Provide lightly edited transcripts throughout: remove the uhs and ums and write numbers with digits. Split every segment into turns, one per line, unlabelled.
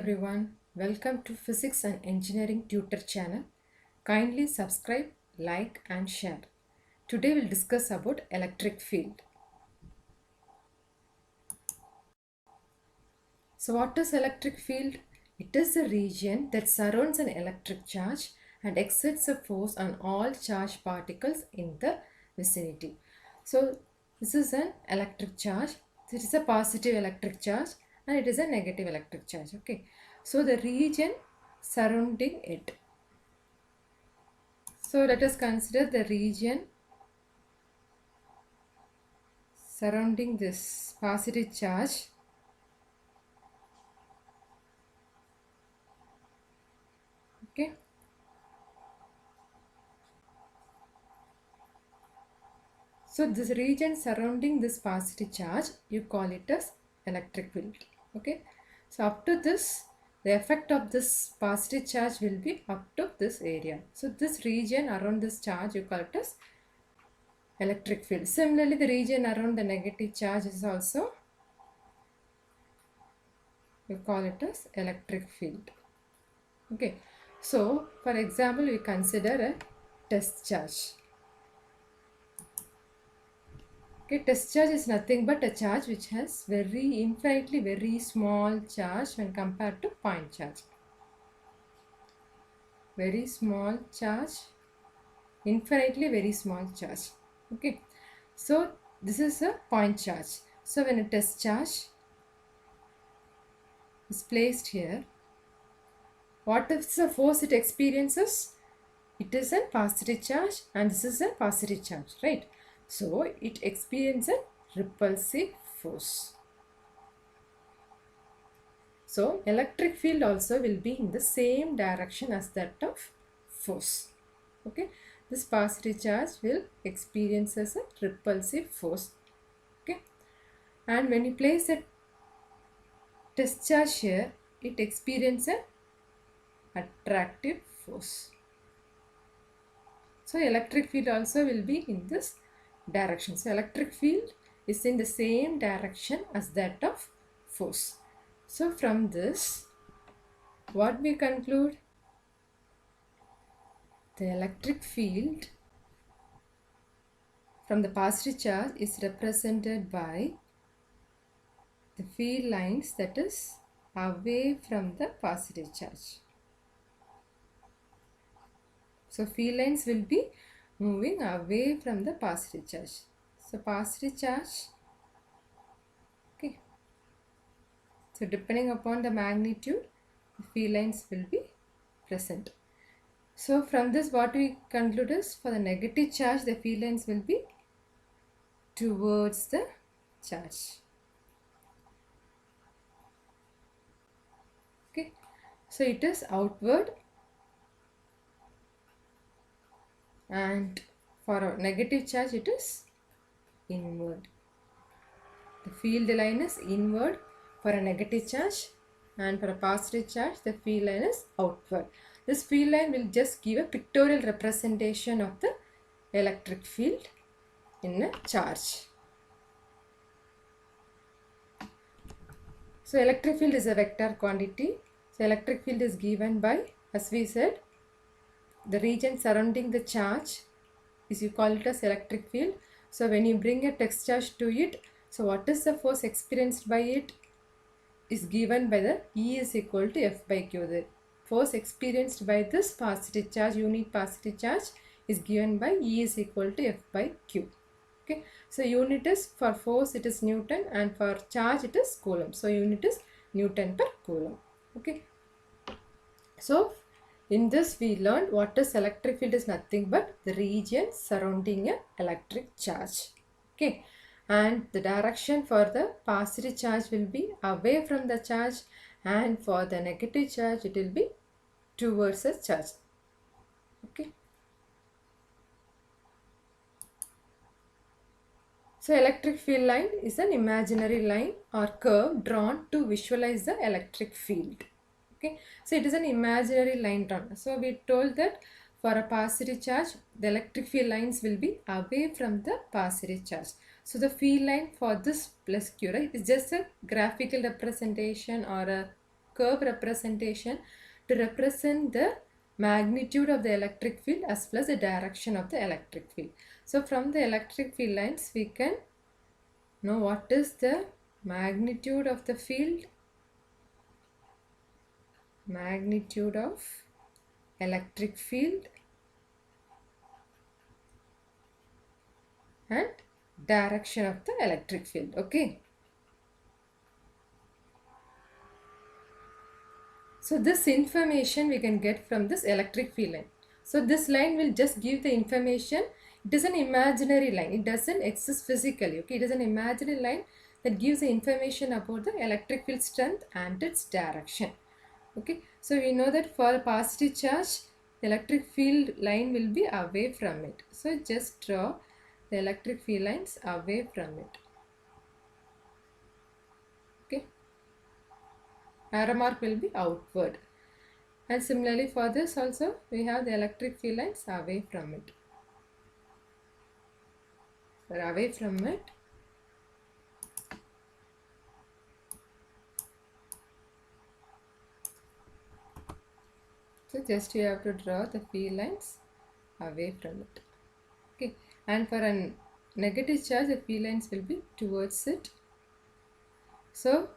everyone, welcome to Physics and Engineering Tutor channel. Kindly subscribe, like and share. Today we'll discuss about electric field. So what is electric field? It is a region that surrounds an electric charge and exerts a force on all charged particles in the vicinity. So this is an electric charge. This is a positive electric charge and it is a negative electric charge. Okay. So the region surrounding it. So let us consider the region surrounding this positive charge. Okay. So this region surrounding this positive charge, you call it as electric field. Okay. So up to this, the effect of this positive charge will be up to this area. So this region around this charge, you call it as electric field. Similarly, the region around the negative charge is also, you call it as electric field. Okay. So for example, we consider a test charge. Okay, test charge is nothing but a charge which has infinitely very small charge when compared to point charge. Very small charge, infinitely very small charge. Okay, so this is a point charge. So when a test charge is placed here, what is the force it experiences? It is a positive charge and this is a positive charge, right? So it experiences a repulsive force. So electric field also will be in the same direction as that of force. Okay, this positive charge will experience as a repulsive force. Okay, and when you place a test charge here, it experiences an attractive force. So electric field also will be in this direction. So electric field is in the same direction as that of force. So from this, what we conclude? The electric field from the positive charge is represented by the field lines that is away from the positive charge. So field lines will be moving away from the positive charge. So positive charge, okay. So depending upon the magnitude, the field lines will be present. So from this what we conclude is for the negative charge, the field lines will be towards the charge. Okay. So it is outward, and for a negative charge it is inward. The field line is inward for a negative charge and for a positive charge the field line is outward. This field line will just give a pictorial representation of the electric field in a charge. So electric field is a vector quantity. So electric field is given by, as we said, the region surrounding the charge is, you call it as electric field. So when you bring a text charge to it, so what is the force experienced by it is given by the E is equal to F by Q. The force experienced by this positive charge, unit positive charge, is given by E is equal to F by Q. Okay, so unit is for force it is Newton and for charge it is Coulomb. So unit is Newton per Coulomb. Okay, so in this we learned what is electric field is nothing but the region surrounding an electric charge. Okay, and the direction for the positive charge will be away from the charge and for the negative charge it will be towards the charge. Okay. So electric field line is an imaginary line or curve drawn to visualize the electric field. Okay, so it is an imaginary line drawn. So we told that for a positive charge, the electric field lines will be away from the positive charge. So the field line for this plus Q, right, is just a graphical representation or a curve representation to represent the magnitude of the electric field as well as the direction of the electric field. So from the electric field lines we can know what is the magnitude of the field, magnitude of electric field, and direction of the electric field. Okay. So this information we can get from this electric field line. So this line will just give the information. It is an imaginary line. It doesn't exist physically. Okay. It is an imaginary line that gives the information about the electric field strength and its direction. Okay. So we know that for a positive charge, the electric field line will be away from it. So just draw the electric field lines away from it. Okay. Arrow mark will be outward. And similarly for this also we have the electric field lines away from it. So away from it. So just you have to draw the field lines away from it. Okay. And for a negative charge, the field lines will be towards it. So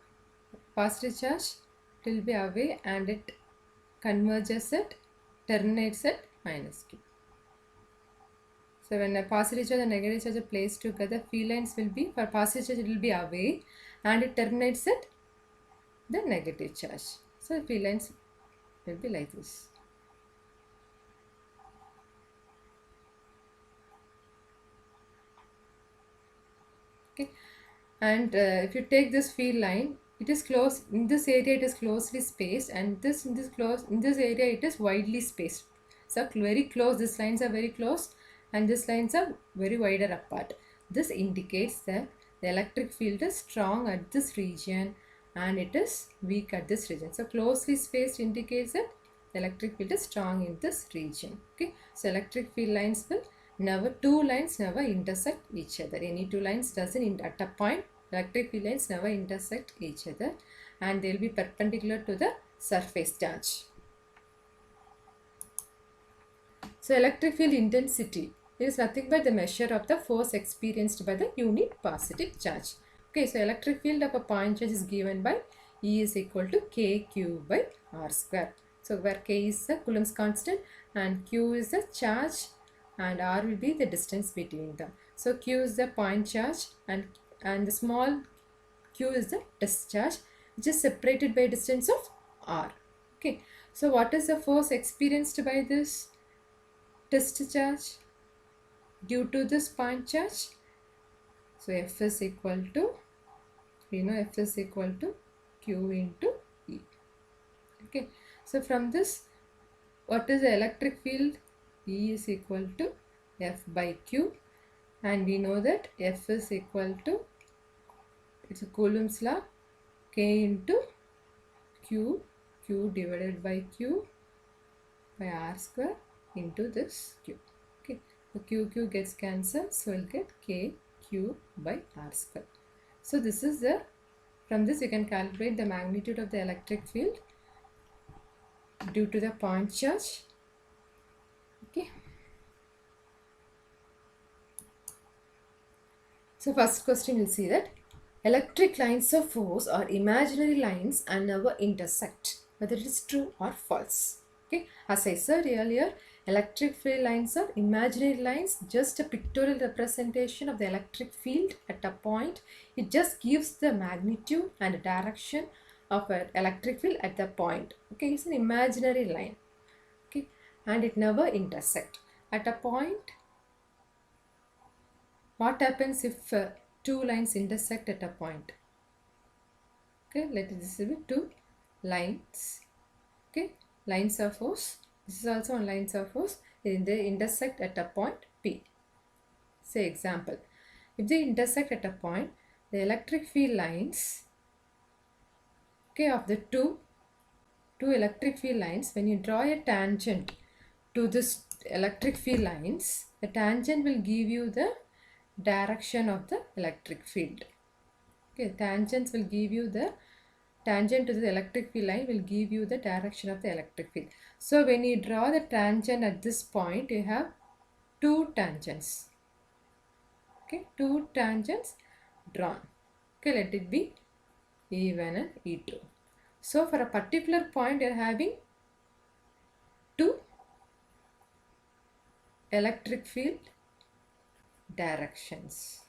positive charge will be away and it converges at, terminates at minus q. So when a positive charge and negative charge are placed together, field lines will be, for positive charge it will be away and it terminates at the negative charge. So the field lines will be like this. Okay. And if you take this field line, it is close, in this area it is closely spaced, and in this area it is widely spaced. So very close, these lines are very close and these lines are very wider apart. This indicates that the electric field is strong at this region and it is weak at this region. So closely spaced indicates that the electric field is strong in this region. Okay. So electric field lines will two lines never intersect each other. Any two lines doesn't at a point, electric field lines never intersect each other and they will be perpendicular to the surface charge. So electric field intensity is nothing but the measure of the force experienced by the unit positive charge. Okay, so electric field of a point charge is given by E is equal to kq by r square. So where k is the Coulomb's constant and q is the charge and r will be the distance between them. So q is the point charge and the small q is the discharge which is separated by a distance of r. Okay, so what is the force experienced by this discharge due to this point charge? So F is equal to, we know F is equal to Q into E. Okay, so from this, what is the electric field? E is equal to F by Q, and we know that F is equal to, it's a Coulomb's law, K into Q, Q divided by Q by R square into this Q. Okay, the Q gets cancelled, so we'll get K Q by R square. So this is the, from this you can calculate the magnitude of the electric field due to the point charge. Okay. So first question we'll see that electric lines of force are imaginary lines and never intersect, whether it is true or false. Okay, as I said earlier, electric field lines are imaginary lines, just a pictorial representation of the electric field at a point. It just gives the magnitude and direction of an electric field at the point. Okay, it's an imaginary line. Okay, and it never intersect. At a point, what happens if two lines intersect at a point? Okay, this will be two lines. Okay, lines of force. This is also on lines of force. They intersect at a point P. Say example. If they intersect at a point, the electric field lines, okay, of the two electric field lines, when you draw a tangent to this electric field lines, the tangent will give you the direction of the electric field. Okay, tangents will give you the tangent to the electric field line will give you the direction of the electric field. So when you draw the tangent at this point, you have two tangents. Okay, two tangents drawn. Okay, let it be E1 and E2. So for a particular point, you are having two electric field directions.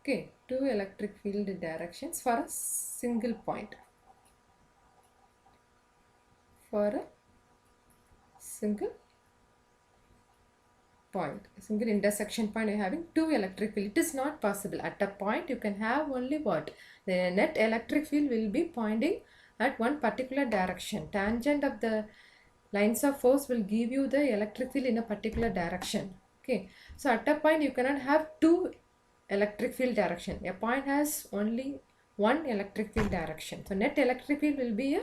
Okay, two electric field directions for a single point. For a single point, a single intersection point, you're having two electric field. It is not possible. At a point, you can have only what? The net electric field will be pointing at one particular direction. Tangent of the lines of force will give you the electric field in a particular direction. Okay, so at a point, you cannot have two electric field direction. A point has only one electric field direction. So net electric field will be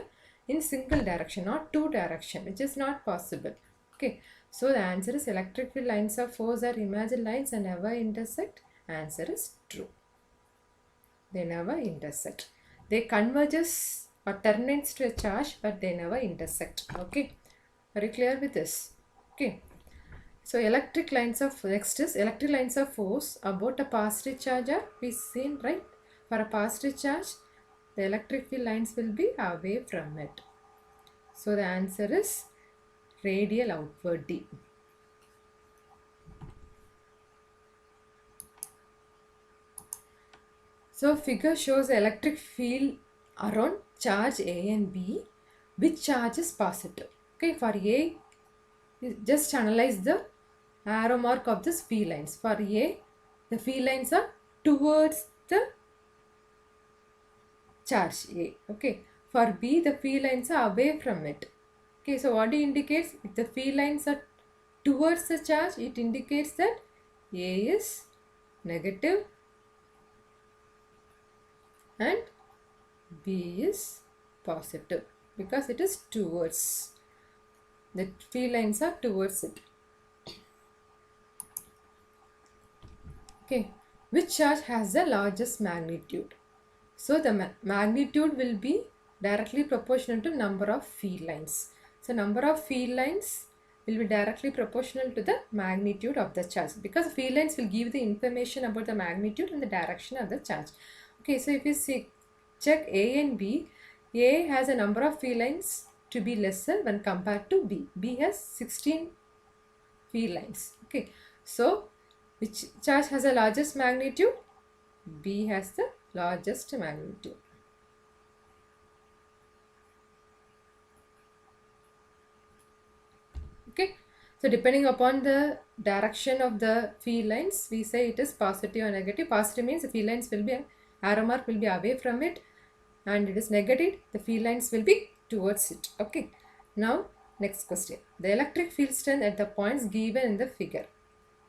in single direction, not two direction, which is not possible. Okay, so the answer is electric field lines of force are imaginary lines and never intersect. Answer is true. They never intersect. They converges or terminates to a charge, but they never intersect. Okay, are you clear with this? Okay. So electric lines of force about a positive charge are we seen, right? For a positive charge, the electric field lines will be away from it. So the answer is radial outward D. So figure shows the electric field around charge A and B. Which charge is positive? Okay, for A, just analyze the arrow mark of this field lines. For A, the field lines are towards the charge A. Okay, for B, the field lines are away from it. Okay, so what it indicates? If the field lines are towards the charge, it indicates that A is negative and B is positive because it is towards. The field lines are towards it. Okay, which charge has the largest magnitude? So the magnitude will be directly proportional to number of field lines. So number of field lines will be directly proportional to the magnitude of the charge because field lines will give the information about the magnitude and the direction of the charge. Okay, so if you see, check A and B, A has a number of field lines to be lesser when compared to B. B has 16 field lines. Okay, so which charge has the largest magnitude? B has the largest magnitude. Okay, so depending upon the direction of the field lines, we say it is positive or negative. Positive means the field lines will be, arrow mark will be away from it, and it is negative, the field lines will be towards it. Okay, now next question. The electric field strength at the points given in the figure.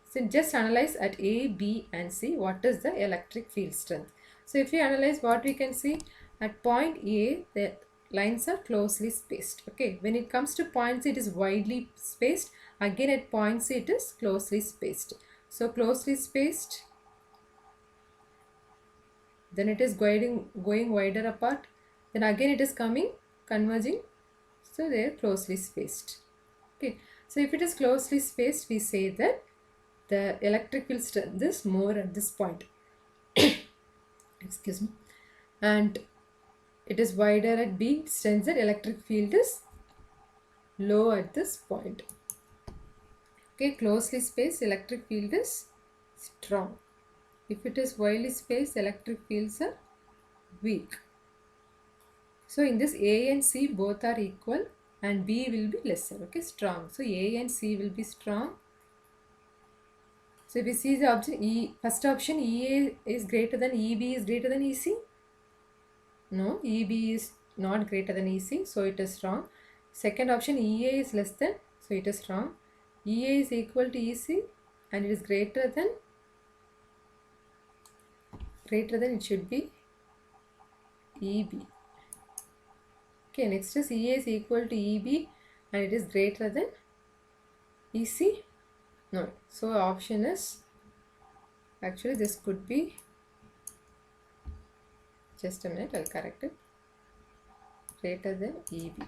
So just analyze at A, B and C what is the electric field strength. So if you analyze, what we can see at point A, the lines are closely spaced. Okay, when it comes to point C, it is widely spaced. Again at point C, it is closely spaced. So closely spaced, then it is going wider apart, then again it is coming converging, so they are closely spaced. Okay, so if it is closely spaced, we say that the electric field strength is more at this point. Excuse me. And it is wider at B, strength that electric field is low at this point. Okay, closely spaced, electric field is strong. If it is widely spaced, electric fields are weak. So in this A and C both are equal and B will be lesser. Okay, strong. So A and C will be strong. So if we see the option E, first option EA is greater than EB is greater than EC. No, EB is not greater than EC, so it is wrong. Second option EA is less than, so it is wrong. EA is equal to EC and it is greater than, it should be EB. Okay, next is EA is equal to EB and it is greater than EC. No, so option is, actually this could be Just a minute, I'll correct it. Greater than EB.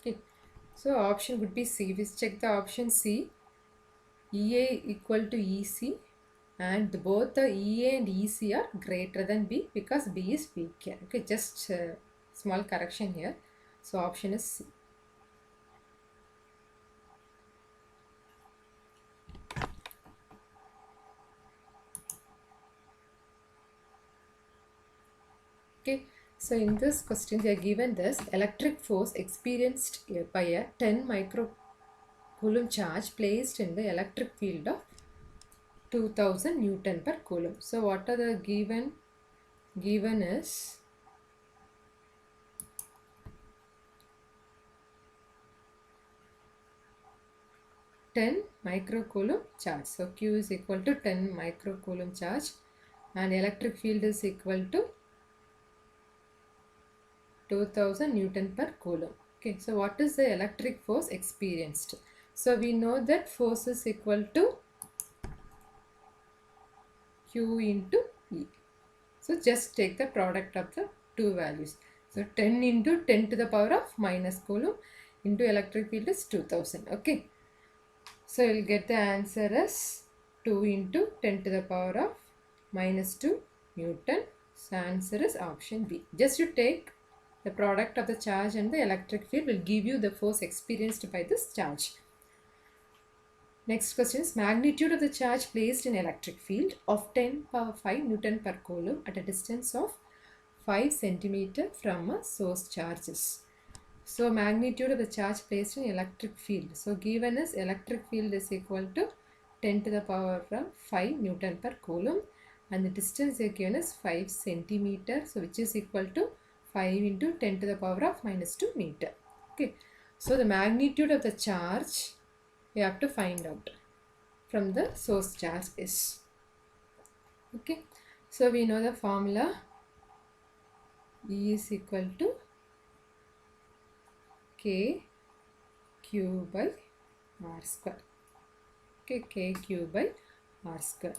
Okay, so option would be C. Let's check the option C. EA equal to EC, and both the EA and EC are greater than B because B is weaker. Okay, just small correction here. So option is C. Okay, so in this question they are given this electric force experienced by a 10 microcoulomb charge placed in the electric field of 2000 Newton per coulomb. So what are the given is 10 microcoulomb charge. So Q is equal to 10 microcoulomb charge and electric field is equal to 2000 Newton per coulomb. Okay, so what is the electric force experienced? So we know that force is equal to Q into E. So just take the product of the two values. So 10 into 10 to the power of minus coulomb into electric field is 2000. Okay. So you'll get the answer as 2 into 10 to the power of minus 2 Newton. So answer is option B. Just you take the product of the charge and the electric field will give you the force experienced by this charge. Next question is magnitude of the charge placed in electric field of 10 power 5 Newton per coulomb at a distance of 5 centimeter from a source charges. So magnitude of the charge placed in electric field. So given is electric field is equal to 10 to the power of 5 Newton per coulomb and the distance they given is 5 centimeter. So which is equal to 5 into 10 to the power of minus 2 meter. Okay. So the magnitude of the charge we have to find out from the source charge is. Okay. So we know the formula E is equal to K Q by R square. Okay, K Q by R square.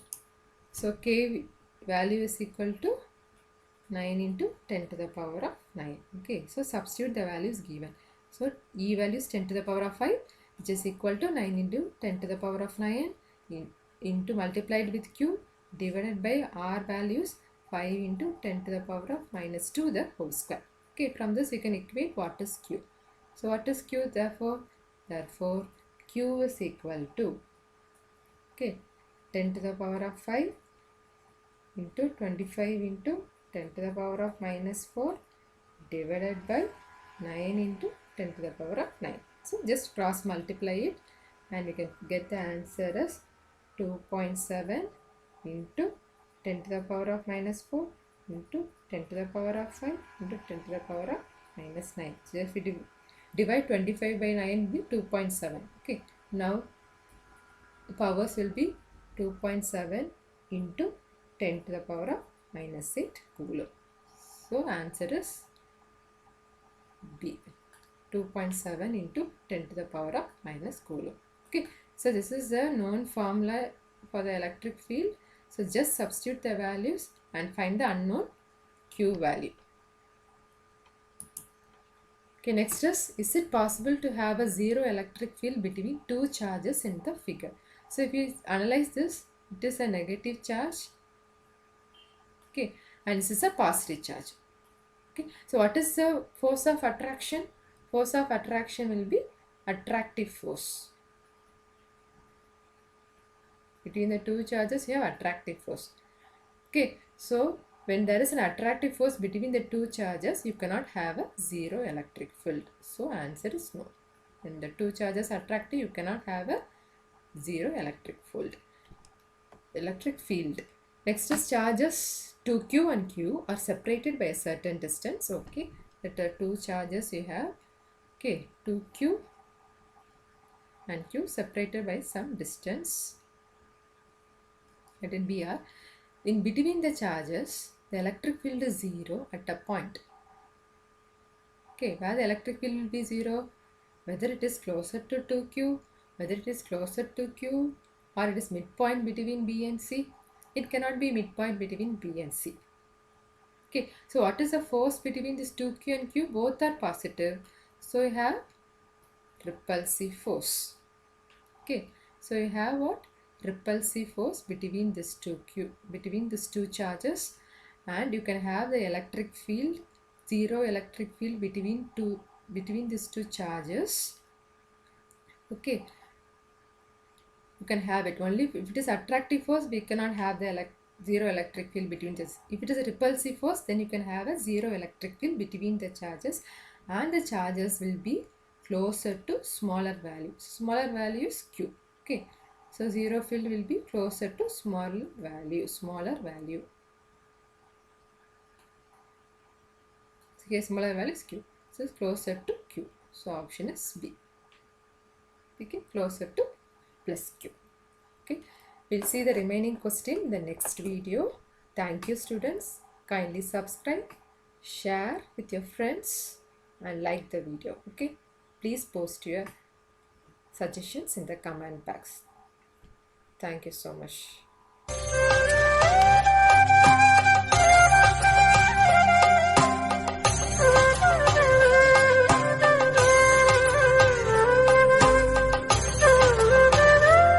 So K value is equal to 9 into 10 to the power of 9. Okay, so substitute the values given. So E value is 10 to the power of 5, which is equal to 9 into 10 to the power of 9 into multiplied with Q divided by R values 5 into 10 to the power of minus 2 the whole square. Okay, from this we can equate what is Q. So what is Q? Therefore Q is equal to 10 to the power of 5 into 25 into 10 to the power of minus 4 divided by 9 into 10 to the power of 9. So just cross multiply it and we can get the answer as 2.7 into 10 to the power of minus 4 into 10 to the power of 5 into 10 to the power of minus 9. So if we divide 25 by 9 will be 2.7. Okay, now the powers will be 2.7 into 10 to the power of minus 8 coulomb. So answer is B, 2.7 into 10 to the power of minus coulomb. Okay, so this is the known formula for the electric field. So just substitute the values and find the unknown Q value. Okay, next is it possible to have a zero electric field between two charges in the figure? So if you analyze this, it is a negative charge. Okay, and this is a positive charge. Okay, so what is the force of attraction? Force of attraction will be attractive force. Between the two charges, you have attractive force. Okay, so when there is an attractive force between the two charges, you cannot have a zero electric field. So answer is no. When the two charges are attractive, you cannot have a zero electric field. Next is charges 2Q and Q are separated by a certain distance. Okay, that are two charges you have. Okay, 2Q and Q separated by some distance. Let it be R. In between the charges, the electric field is 0 at a point. Okay, where the electric field will be 0, whether it is closer to 2Q, whether it is closer to Q, or it is midpoint between B and C. it cannot be midpoint between B and C. Okay, so what is the force between these 2Q and Q? Both are positive. So you have repulsive force. Okay, so you have what? Repulsive force between these two charges, and you can have the electric field, zero electric field between these two charges. Okay, you can have it only if it is attractive force. We cannot have the zero electric field between this. If it is a repulsive force, then you can have a zero electric field between the charges, and the charges will be closer to smaller value. Smaller value is Q. Okay, so zero field will be closer to smaller value. Okay, smaller value is Q. So it's closer to Q. So option is B. Okay, closer to plus Q. Okay, we'll see the remaining question in the next video. Thank you, students. Kindly subscribe, share with your friends, and like the video. Okay, please post your suggestions in the comment box. Thank you so much.